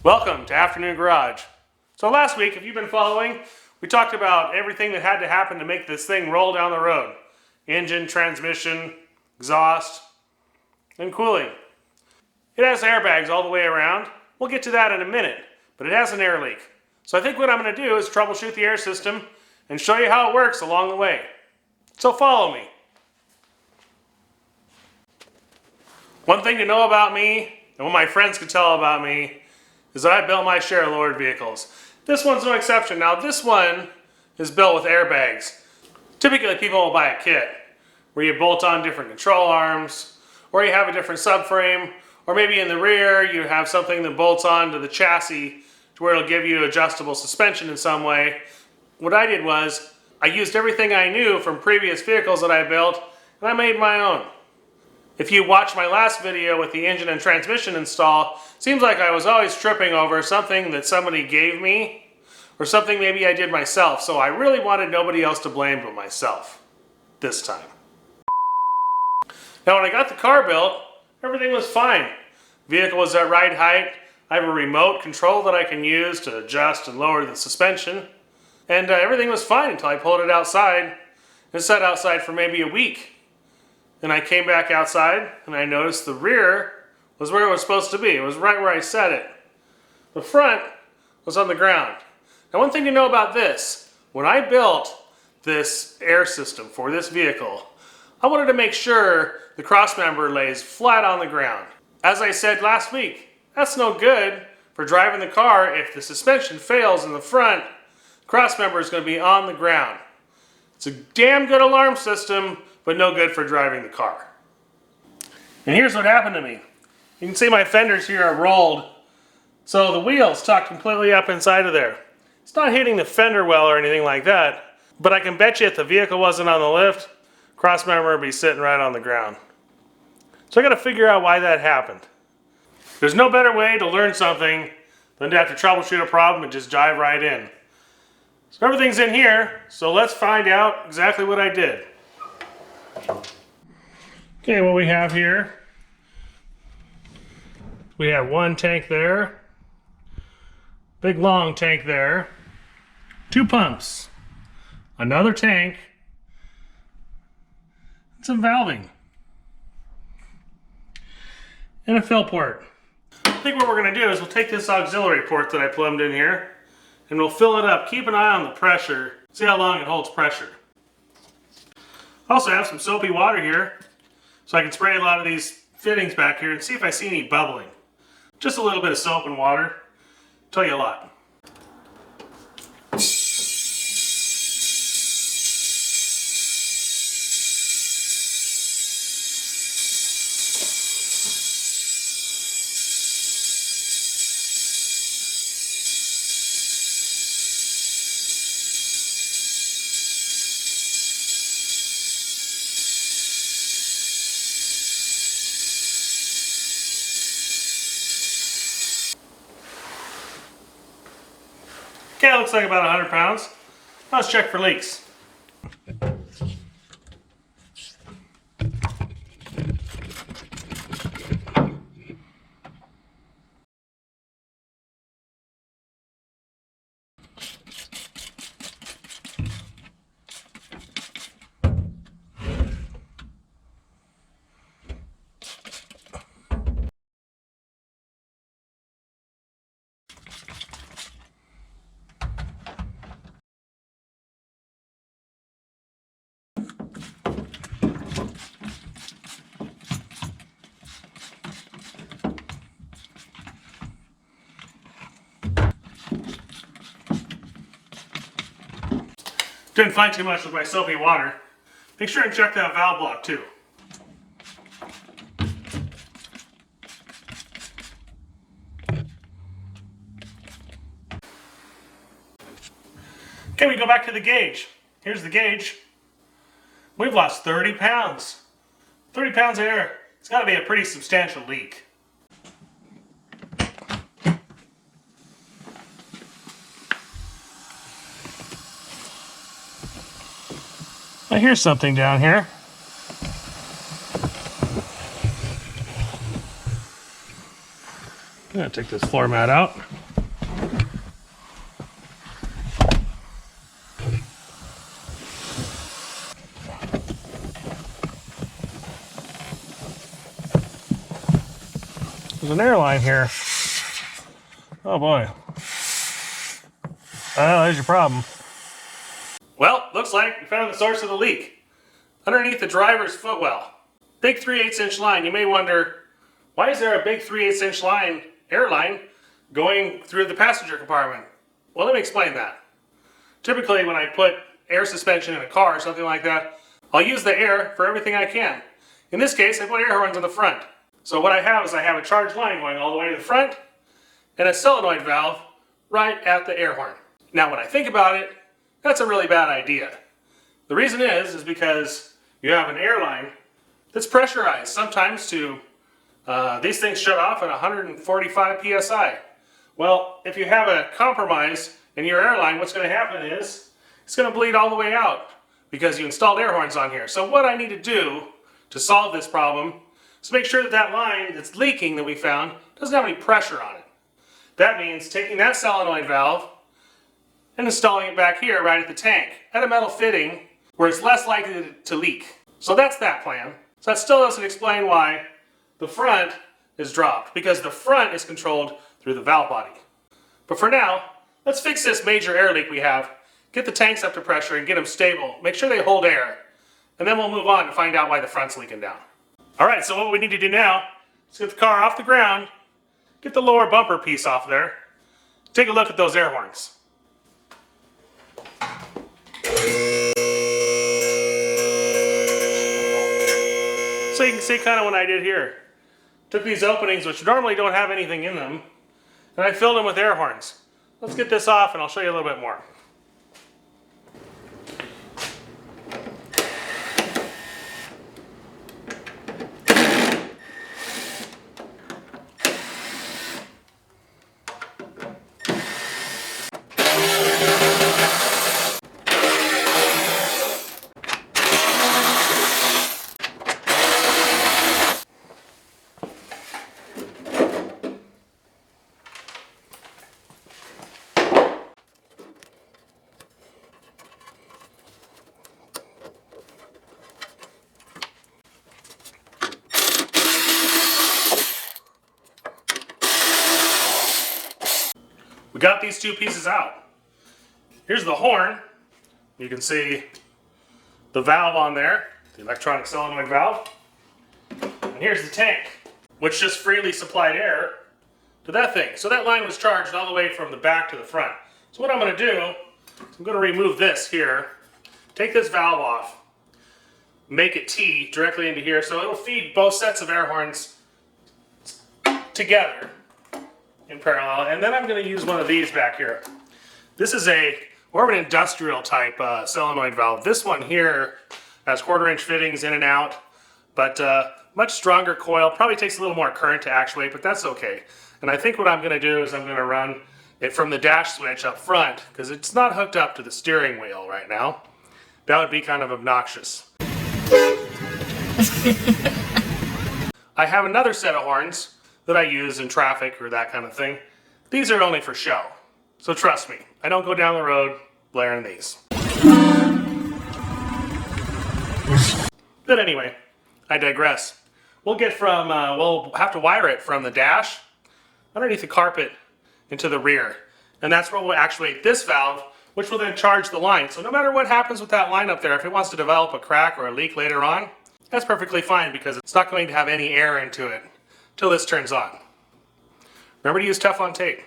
Welcome to Afternoon Garage. So last week, if you've been following, we talked about everything that had to happen to make this thing roll down the road. Engine, transmission, exhaust, and cooling. It has airbags all the way around. We'll get to that in a minute, but it has an air leak. So I think what I'm going to do is troubleshoot the air system and show you how it works along the way. So follow me. One thing to know about me, and what my friends could tell about me, is that I built my share of lowered vehicles. This one's no exception. Now this one is built with airbags. Typically people will buy a kit where you bolt on different control arms, or you have a different subframe, or maybe in the rear you have something that bolts on to the chassis to where it'll give you adjustable suspension in some way. What I did was I used everything I knew from previous vehicles that I built and I made my own. If you watch my last video with the engine and transmission install, it seems like I was always tripping over something that somebody gave me or something maybe I did myself, so I really wanted nobody else to blame but myself this time. Now when I got the car built, everything was fine. Vehicle was at ride height. I have a remote control that I can use to adjust and lower the suspension, and everything was fine until I pulled it outside. It sat outside for maybe a week. Then I came back outside and I noticed the rear was where it was supposed to be. It was right where I set it. The front was on the ground. Now one thing to know about this, when I built this air system for this vehicle, I wanted to make sure the crossmember lays flat on the ground. As I said last week, that's no good for driving the car if the suspension fails in the front. The crossmember is going to be on the ground. It's a damn good alarm system, but no good for driving the car. And here's what happened to me. You can see my fenders here are rolled, so the wheels tucked completely up inside of there. It's not hitting the fender well or anything like that, but I can bet you if the vehicle wasn't on the lift, crossmember would be sitting right on the ground. So I got to figure out why that happened. There's no better way to learn something than to have to troubleshoot a problem and just dive right in. So everything's in here, so let's find out exactly what I did. Okay, what we have here, we have one tank there, big long tank there, two pumps, another tank, and some valving, and a fill port. I think what we're going to do is we'll take this auxiliary port that I plumbed in here and we'll fill it up. Keep an eye on the pressure, see how long it holds pressure. I also have some soapy water here, so I can spray a lot of these fittings back here and see if I see any bubbling. Just a little bit of soap and water, tell you a lot. Okay, it looks like about 100 pounds. Let's check for leaks. Didn't find too much with my soapy water. Make sure and check that valve block too. Okay, we go back to the gauge. Here's the gauge. We've lost 30 pounds. 30 pounds of air. It's got to be a pretty substantial leak. I hear something down here. I'm gonna take this floor mat out. There's an airline here. Oh boy. Oh, there's your problem. Well, looks like we found the source of the leak. Underneath the driver's footwell. Big 3/8" line. You may wonder, why is there a big 3/8" line, air line, going through the passenger compartment? Well, let me explain that. Typically, when I put air suspension in a car or something like that, I'll use the air for everything I can. In this case, I put air horns on the front. So what I have is I have a charged line going all the way to the front and a solenoid valve right at the air horn. Now, when I think about it, that's a really bad idea. The reason is because you have an airline that's pressurized sometimes to, these things shut off at 145 psi. Well, if you have a compromise in your airline, what's going to happen is it's going to bleed all the way out because you installed air horns on here. So what I need to do to solve this problem is make sure that that line that's leaking that we found doesn't have any pressure on it. That means taking that solenoid valve and installing it back here right at the tank at a metal fitting where it's less likely to leak. So that's that plan. So that still doesn't explain why the front is dropped, because the front is controlled through the valve body. But for now, let's fix this major air leak we have, get the tanks up to pressure and get them stable, make sure they hold air, and then we'll move on to find out why the front's leaking down. Alright, so what we need to do now is get the car off the ground, get the lower bumper piece off there, take a look at those air horns. So you can see kind of what I did here. Took these openings, which normally don't have anything in them, and I filled them with air horns. Let's get this off and I'll show you a little bit more. We got these two pieces out. Here's the horn. You can see the valve on there, the electronic solenoid valve. And here's the tank, which just freely supplied air to that thing. So that line was charged all the way from the back to the front. So what I'm going to do is I'm going to remove this here, take this valve off, make it T directly into here so it'll feed both sets of air horns together in parallel, and then I'm going to use one of these back here. This is more of an industrial type solenoid valve. This one here has 1/4" fittings in and out, but much stronger coil. Probably takes a little more current to actuate, but that's okay. And I think what I'm going to do is I'm going to run it from the dash switch up front because it's not hooked up to the steering wheel right now. That would be kind of obnoxious. I have another set of horns that I use in traffic or that kind of thing. These are only for show. So trust me, I don't go down the road blaring these. But anyway, I digress. We'll have to wire it from the dash underneath the carpet into the rear. And that's where we'll actuate this valve, which will then charge the line. So no matter what happens with that line up there, if it wants to develop a crack or a leak later on, that's perfectly fine because it's not going to have any air into it till this turns on. Remember to use Teflon tape.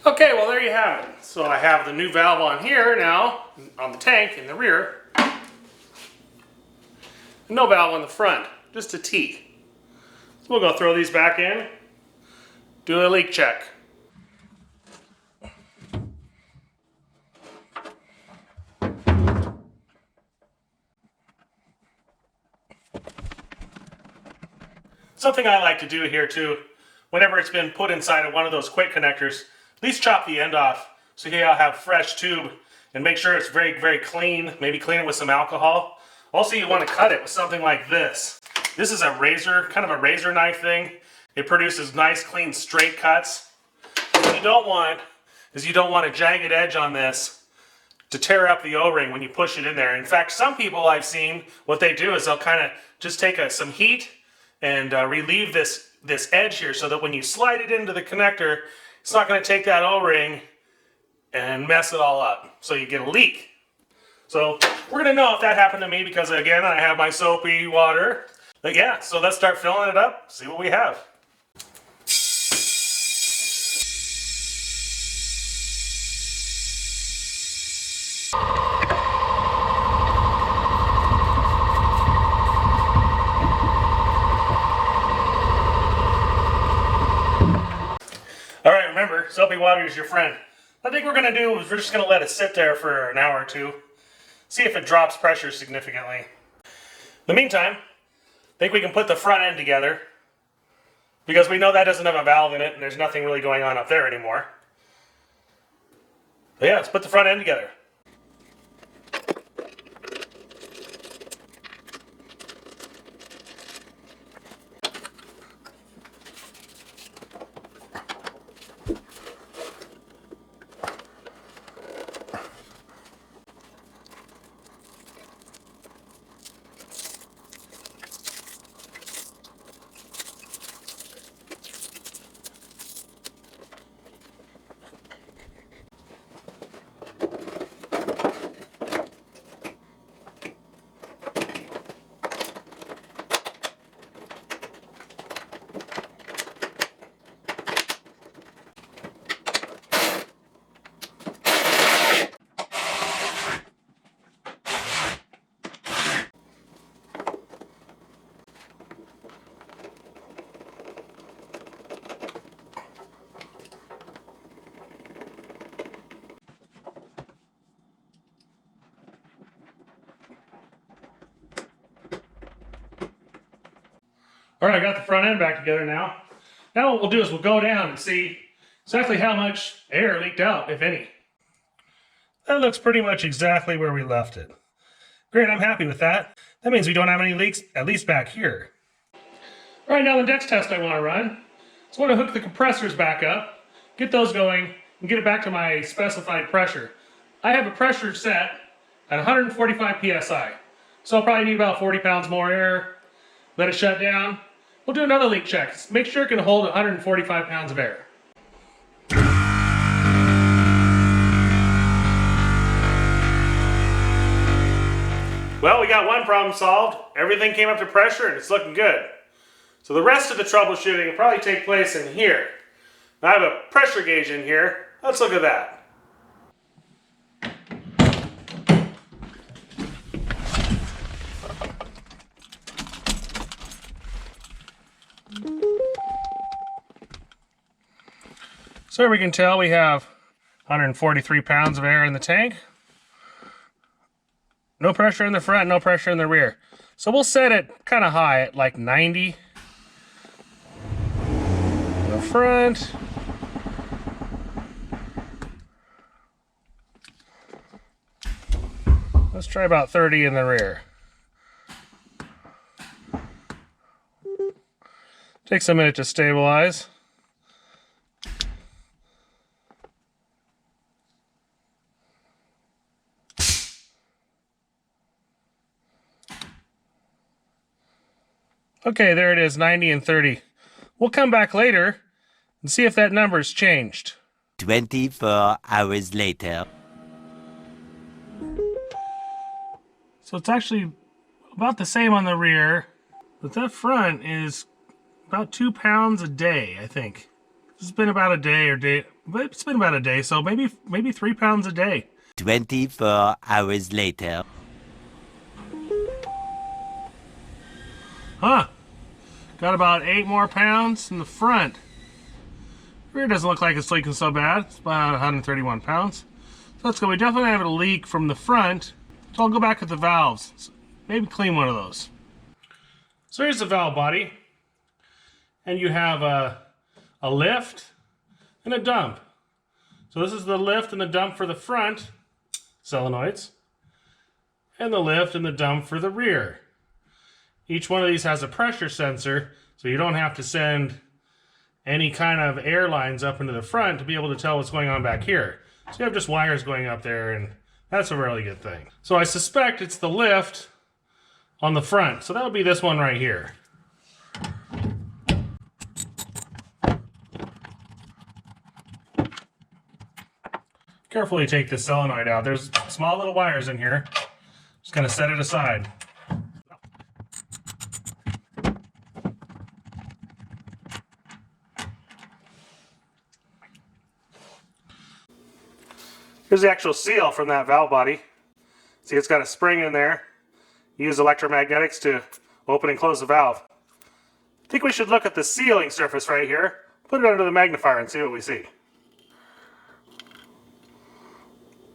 Okay, well there you have it. So I have the new valve on here now, on the tank in the rear. No valve on the front, just a T. So we'll go throw these back in, do a leak check. Something I like to do here too, whenever it's been put inside of one of those quick connectors, at least chop the end off so you'll have fresh tube and make sure it's very, very clean. Maybe clean it with some alcohol. Also, you want to cut it with something like this. This is a razor, kind of a razor knife thing. It produces nice, clean, straight cuts. What you don't want is you don't want a jagged edge on this to tear up the O-ring when you push it in there. In fact, some people I've seen, what they do is they'll kind of just take some heat and relieve this edge here so that when you slide it into the connector, it's not going to take that O-ring and mess it all up. So you get a leak. So we're going to know if that happened to me because, again, I have my soapy water. But yeah, so let's start filling it up, see what we have. Alright, remember, soapy water is your friend. I think we're going to do is we're just going to let it sit there for an hour or two. See if it drops pressure significantly. In the meantime, I think we can put the front end together. Because we know that doesn't have a valve in it and there's nothing really going on up there anymore. But yeah, let's put the front end together. Alright, I got the front end back together now. Now what we'll do is we'll go down and see exactly how much air leaked out, if any. That looks pretty much exactly where we left it. Great, I'm happy with that. That means we don't have any leaks, at least back here. Alright, now the next test I want to run. So I want to hook the compressors back up, get those going, and get it back to my specified pressure. I have a pressure set at 145 psi. So I'll probably need about 40 pounds more air. Let it shut down. We'll do another leak check. Make sure it can hold 145 pounds of air. Well, we got one problem solved. Everything came up to pressure and it's looking good. So the rest of the troubleshooting will probably take place in here. Now I have a pressure gauge in here. Let's look at that. So we can tell we have 143 pounds of air in the tank. No pressure in the front, no pressure in the rear. So we'll set it kind of high at like 90. In the front. Let's try about 30 in the rear. Takes a minute to stabilize. Okay, there it is, 90 and 30. We'll come back later and see if that number's changed. 24 hours later. So it's actually about the same on the rear, but that front is about 2 pounds a day, I think. It's been about a day, but it's been about a day, so maybe 3 pounds a day. 24 hours later. Huh. Got about 8 more pounds in the front. Rear doesn't look like it's leaking so bad. It's about 131 pounds. So that's good. We definitely have a leak from the front. So I'll go back at the valves. Maybe clean one of those. So here's the valve body. And you have a lift and a dump. So this is the lift and the dump for the front. solenoids, and the lift and the dump for the rear. Each one of these has a pressure sensor, so you don't have to send any kind of air lines up into the front to be able to tell what's going on back here. So you have just wires going up there, and that's a really good thing. So I suspect it's the lift on the front. So that would be this one right here. Carefully take this solenoid out. There's small little wires in here. Just kind of set it aside. Here's the actual seal from that valve body. See, it's got a spring in there. Use electromagnetics to open and close the valve. I think we should look at the sealing surface right here. Put it under the magnifier and see what we see.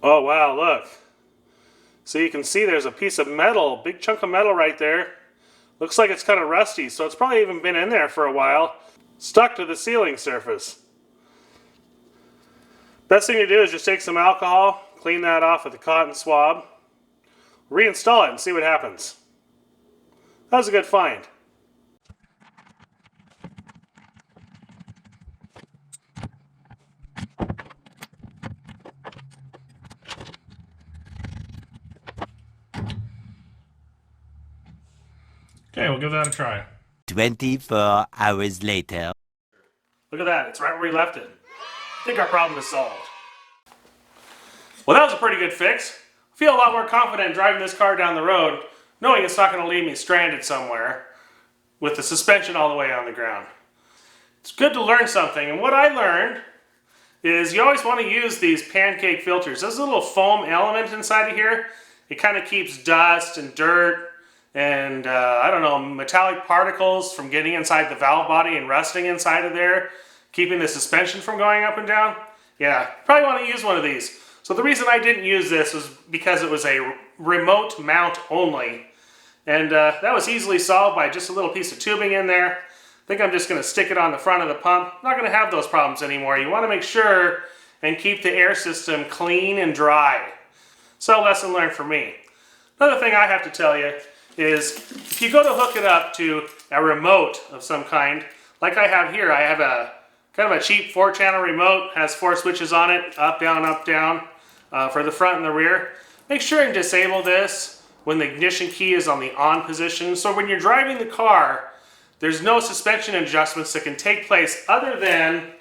Oh wow, look. So you can see there's a piece of metal, big chunk of metal right there. Looks like it's kind of rusty, so it's probably even been in there for a while. Stuck to the sealing surface. Best thing to do is just take some alcohol, clean that off with a cotton swab, reinstall it and see what happens. That was a good find. Okay, we'll give that a try. 24 hours later. Look at that, it's right where we left it. I think our problem is solved. Well, that was a pretty good fix. I feel a lot more confident driving this car down the road, knowing it's not going to leave me stranded somewhere with the suspension all the way on the ground. It's good to learn something, and what I learned is you always want to use these pancake filters. There's a little foam element inside of here. It kind of keeps dust and dirt and I don't know, metallic particles from getting inside the valve body and rusting inside of there, keeping the suspension from going up and down. Yeah, probably want to use one of these. So the reason I didn't use this was because it was a remote mount only. And that was easily solved by just a little piece of tubing in there. I think I'm just going to stick it on the front of the pump. I'm not going to have those problems anymore. You want to make sure and keep the air system clean and dry. So lesson learned for me. Another thing I have to tell you is if you go to hook it up to a remote of some kind, like I have here, I have a kind of a cheap 4-channel remote, has 4 switches on it, up, down, for the front and the rear. Make sure and disable this when the ignition key is on the on position. So when you're driving the car, there's no suspension adjustments that can take place other than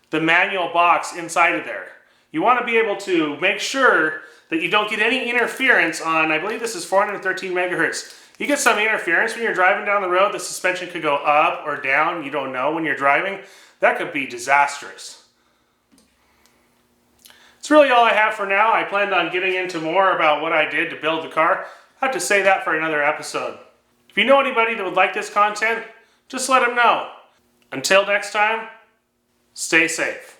the manual box inside of there. You want to be able to make sure that you don't get any interference on, I believe this is 413 megahertz. You get some interference when you're driving down the road, the suspension could go up or down, you don't know when you're driving. That could be disastrous. That's really all I have for now. I planned on getting into more about what I did to build the car. I have to say that for another episode. If you know anybody that would like this content, just let them know. Until next time, stay safe.